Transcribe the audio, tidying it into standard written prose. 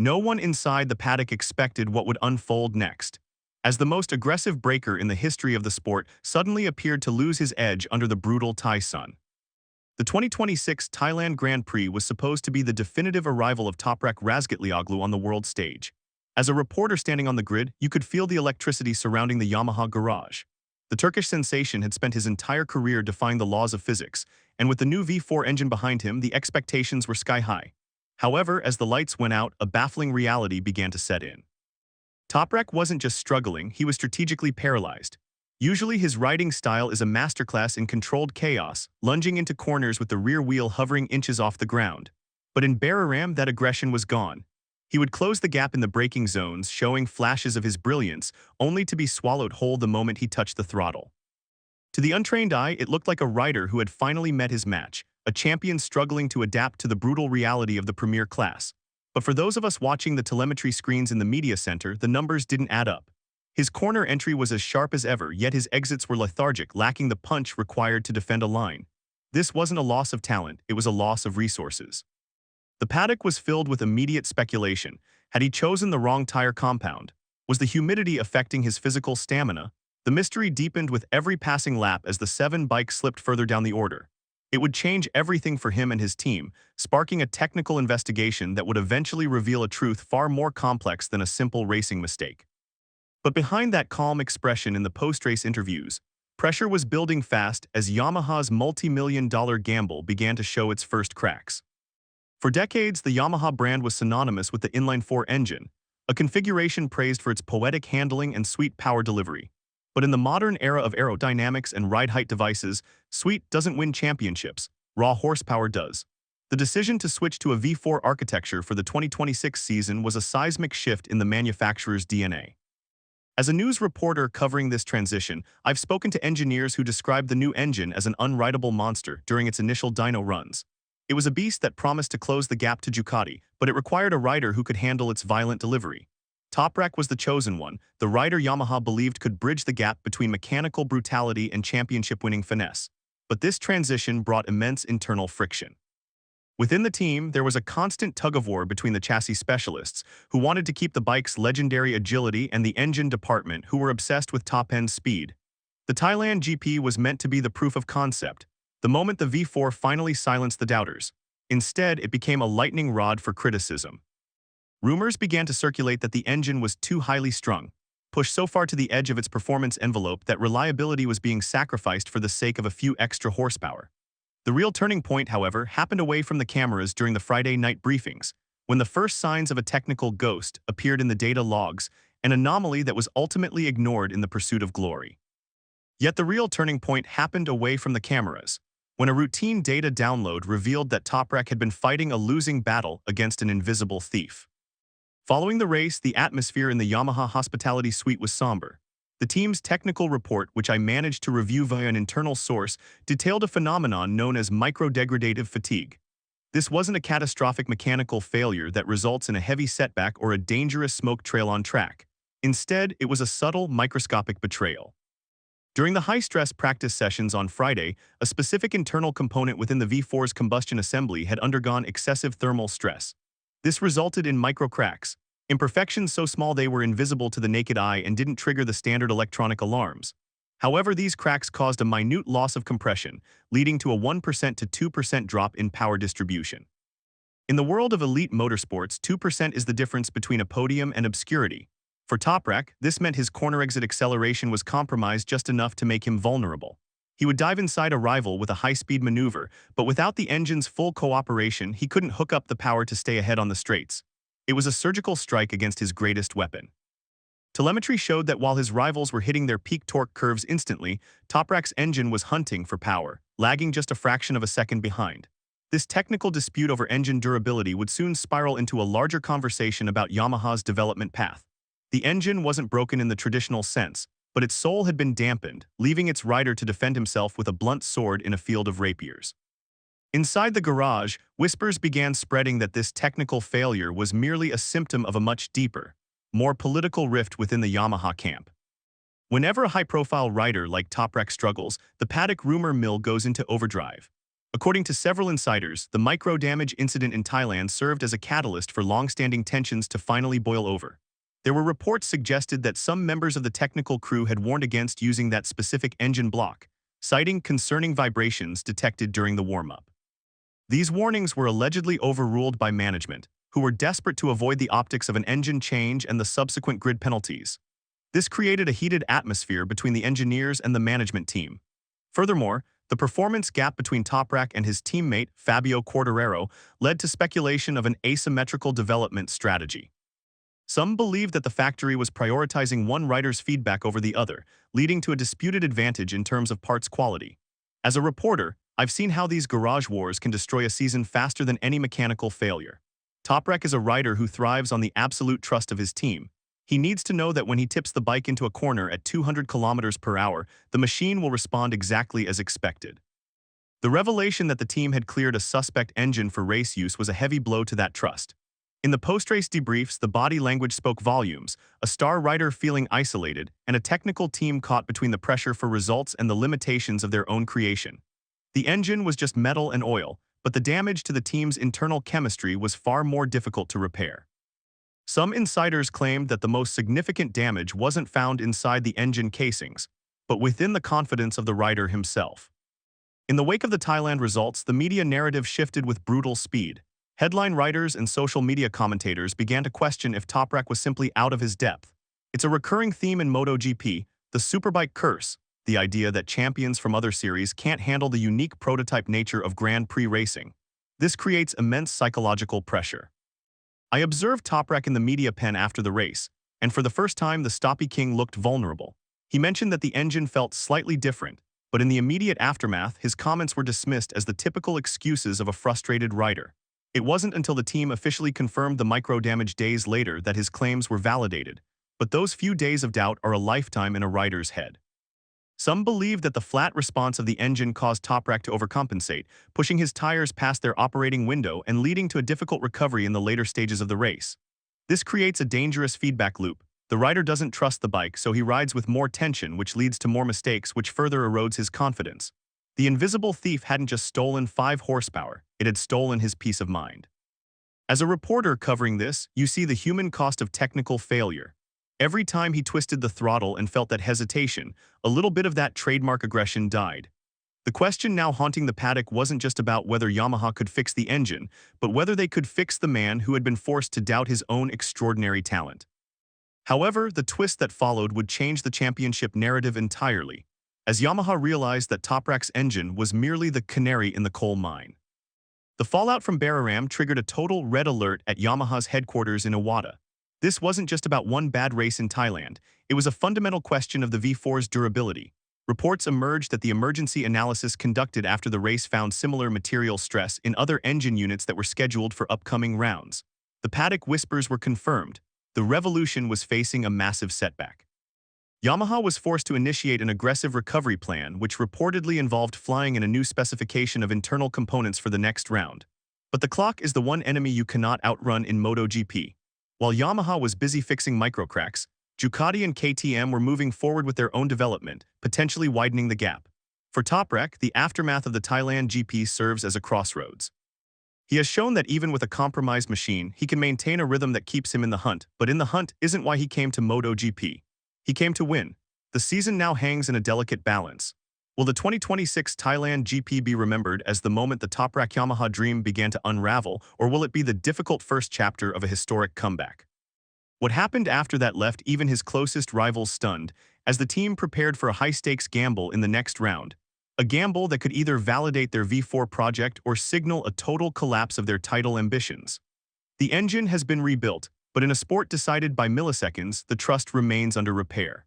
No one inside the paddock expected what would unfold next, as the most aggressive breaker in the history of the sport suddenly appeared to lose his edge under the brutal Thai sun. The 2026 Thailand Grand Prix was supposed to be the definitive arrival of Toprak Razgatlioglu on the world stage. As a reporter standing on the grid, you could feel the electricity surrounding the Yamaha garage. The Turkish sensation had spent his entire career defying the laws of physics, and with the new V4 engine behind him, the expectations were sky-high. However, as the lights went out, a baffling reality began to set in. Toprak wasn't just struggling, he was strategically paralyzed. Usually his riding style is a masterclass in controlled chaos, lunging into corners with the rear wheel hovering inches off the ground. But in Buriram, that aggression was gone. He would close the gap in the braking zones, showing flashes of his brilliance, only to be swallowed whole the moment he touched the throttle. To the untrained eye, it looked like a rider who had finally met his match, a champion struggling to adapt to the brutal reality of the premier class. But for those of us watching the telemetry screens in the media center, the numbers didn't add up. His corner entry was as sharp as ever, yet his exits were lethargic, lacking the punch required to defend a line. This wasn't a loss of talent, it was a loss of resources. The paddock was filled with immediate speculation. Had he chosen the wrong tire compound? Was the humidity affecting his physical stamina? The mystery deepened with every passing lap as the 7 bike slipped further down the order. It would change everything for him and his team, sparking a technical investigation that would eventually reveal a truth far more complex than a simple racing mistake. But behind that calm expression in the post-race interviews, pressure was building fast as Yamaha's multi-million-dollar gamble began to show its first cracks. For decades, the Yamaha brand was synonymous with the inline-4 engine, a configuration praised for its poetic handling and sweet power delivery. But in the modern era of aerodynamics and ride height devices, sweet doesn't win championships, raw horsepower does. The decision to switch to a V4 architecture for the 2026 season was a seismic shift in the manufacturer's DNA. As a news reporter covering this transition, I've spoken to engineers who described the new engine as an unrideable monster during its initial dyno runs. It was a beast that promised to close the gap to Ducati, but it required a rider who could handle its violent delivery. Toprak was the chosen one, the rider Yamaha believed could bridge the gap between mechanical brutality and championship-winning finesse. But this transition brought immense internal friction. Within the team, there was a constant tug-of-war between the chassis specialists, who wanted to keep the bike's legendary agility, and the engine department, who were obsessed with top-end speed. The Thailand GP was meant to be the proof of concept, the moment the V4 finally silenced the doubters. Instead, it became a lightning rod for criticism. Rumors began to circulate that the engine was too highly strung, pushed so far to the edge of its performance envelope that reliability was being sacrificed for the sake of a few extra horsepower. The real turning point, however, happened away from the cameras during the Friday night briefings, when the first signs of a technical ghost appeared in the data logs, an anomaly that was ultimately ignored in the pursuit of glory. Yet the real turning point happened away from the cameras, when a routine data download revealed that Toprak had been fighting a losing battle against an invisible thief. Following the race, the atmosphere in the Yamaha hospitality suite was somber. The team's technical report, which I managed to review via an internal source, detailed a phenomenon known as micro-degradative fatigue. This wasn't a catastrophic mechanical failure that results in a heavy setback or a dangerous smoke trail on track. Instead, it was a subtle, microscopic betrayal. During the high-stress practice sessions on Friday, a specific internal component within the V4's combustion assembly had undergone excessive thermal stress. This resulted in micro-cracks, imperfections so small they were invisible to the naked eye and didn't trigger the standard electronic alarms. However, these cracks caused a minute loss of compression, leading to a 1% to 2% drop in power distribution. In the world of elite motorsports, 2% is the difference between a podium and obscurity. For Toprak, this meant his corner exit acceleration was compromised just enough to make him vulnerable. He would dive inside a rival with a high-speed maneuver, but without the engine's full cooperation, he couldn't hook up the power to stay ahead on the straights. It was a surgical strike against his greatest weapon. Telemetry showed that while his rivals were hitting their peak torque curves instantly, Toprak's engine was hunting for power, lagging just a fraction of a second behind. This technical dispute over engine durability would soon spiral into a larger conversation about Yamaha's development path. The engine wasn't broken in the traditional sense, but its soul had been dampened, leaving its rider to defend himself with a blunt sword in a field of rapiers. Inside the garage, whispers began spreading that this technical failure was merely a symptom of a much deeper, more political rift within the Yamaha camp. Whenever a high-profile rider like Toprak struggles, the paddock rumor mill goes into overdrive. According to several insiders, the micro-damage incident in Thailand served as a catalyst for long-standing tensions to finally boil over. There were reports suggested that some members of the technical crew had warned against using that specific engine block, citing concerning vibrations detected during the warm-up. These warnings were allegedly overruled by management, who were desperate to avoid the optics of an engine change and the subsequent grid penalties. This created a heated atmosphere between the engineers and the management team. Furthermore, the performance gap between Toprak and his teammate, Fabio Quartararo, led to speculation of an asymmetrical development strategy. Some believed that the factory was prioritizing one rider's feedback over the other, leading to a disputed advantage in terms of parts quality. As a reporter, I've seen how these garage wars can destroy a season faster than any mechanical failure. Toprak is a rider who thrives on the absolute trust of his team. He needs to know that when he tips the bike into a corner at 200 kilometers per hour, the machine will respond exactly as expected. The revelation that the team had cleared a suspect engine for race use was a heavy blow to that trust. In the post-race debriefs, the body language spoke volumes, a star rider feeling isolated, and a technical team caught between the pressure for results and the limitations of their own creation. The engine was just metal and oil, but the damage to the team's internal chemistry was far more difficult to repair. Some insiders claimed that the most significant damage wasn't found inside the engine casings, but within the confidence of the rider himself. In the wake of the Thailand results, the media narrative shifted with brutal speed. Headline writers and social media commentators began to question if Toprak was simply out of his depth. It's a recurring theme in MotoGP, the superbike curse, the idea that champions from other series can't handle the unique prototype nature of Grand Prix racing. This creates immense psychological pressure. I observed Toprak in the media pen after the race, and for the first time the Stoppie King looked vulnerable. He mentioned that the engine felt slightly different, but in the immediate aftermath his comments were dismissed as the typical excuses of a frustrated rider. It wasn't until the team officially confirmed the micro-damage days later that his claims were validated, but those few days of doubt are a lifetime in a rider's head. Some believe that the flat response of the engine caused Toprak to overcompensate, pushing his tires past their operating window and leading to a difficult recovery in the later stages of the race. This creates a dangerous feedback loop. The rider doesn't trust the bike, so he rides with more tension, which leads to more mistakes, which further erodes his confidence. The invisible thief hadn't just stolen 5 horsepower, it had stolen his peace of mind. As a reporter covering this, you see the human cost of technical failure. Every time he twisted the throttle and felt that hesitation, a little bit of that trademark aggression died. The question now haunting the paddock wasn't just about whether Yamaha could fix the engine, but whether they could fix the man who had been forced to doubt his own extraordinary talent. However, the twist that followed would change the championship narrative entirely, as Yamaha realized that Toprak's engine was merely the canary in the coal mine. The fallout from Buriram triggered a total red alert at Yamaha's headquarters in Iwata. This wasn't just about one bad race in Thailand, it was a fundamental question of the V4's durability. Reports emerged that the emergency analysis conducted after the race found similar material stress in other engine units that were scheduled for upcoming rounds. The paddock whispers were confirmed. The Revolution was facing a massive setback. Yamaha was forced to initiate an aggressive recovery plan, which reportedly involved flying in a new specification of internal components for the next round. But the clock is the one enemy you cannot outrun in MotoGP. While Yamaha was busy fixing microcracks, Ducati and KTM were moving forward with their own development, potentially widening the gap. For Toprak, the aftermath of the Thailand GP serves as a crossroads. He has shown that even with a compromised machine, he can maintain a rhythm that keeps him in the hunt, but in the hunt isn't why he came to MotoGP. He came to win. The season now hangs in a delicate balance. Will the 2026 Thailand GP be remembered as the moment the Toprak Yamaha dream began to unravel, or will it be the difficult first chapter of a historic comeback? What happened after that left even his closest rivals stunned, as the team prepared for a high-stakes gamble in the next round. A gamble that could either validate their V4 project or signal a total collapse of their title ambitions. The engine has been rebuilt, but in a sport decided by milliseconds, the trust remains under repair.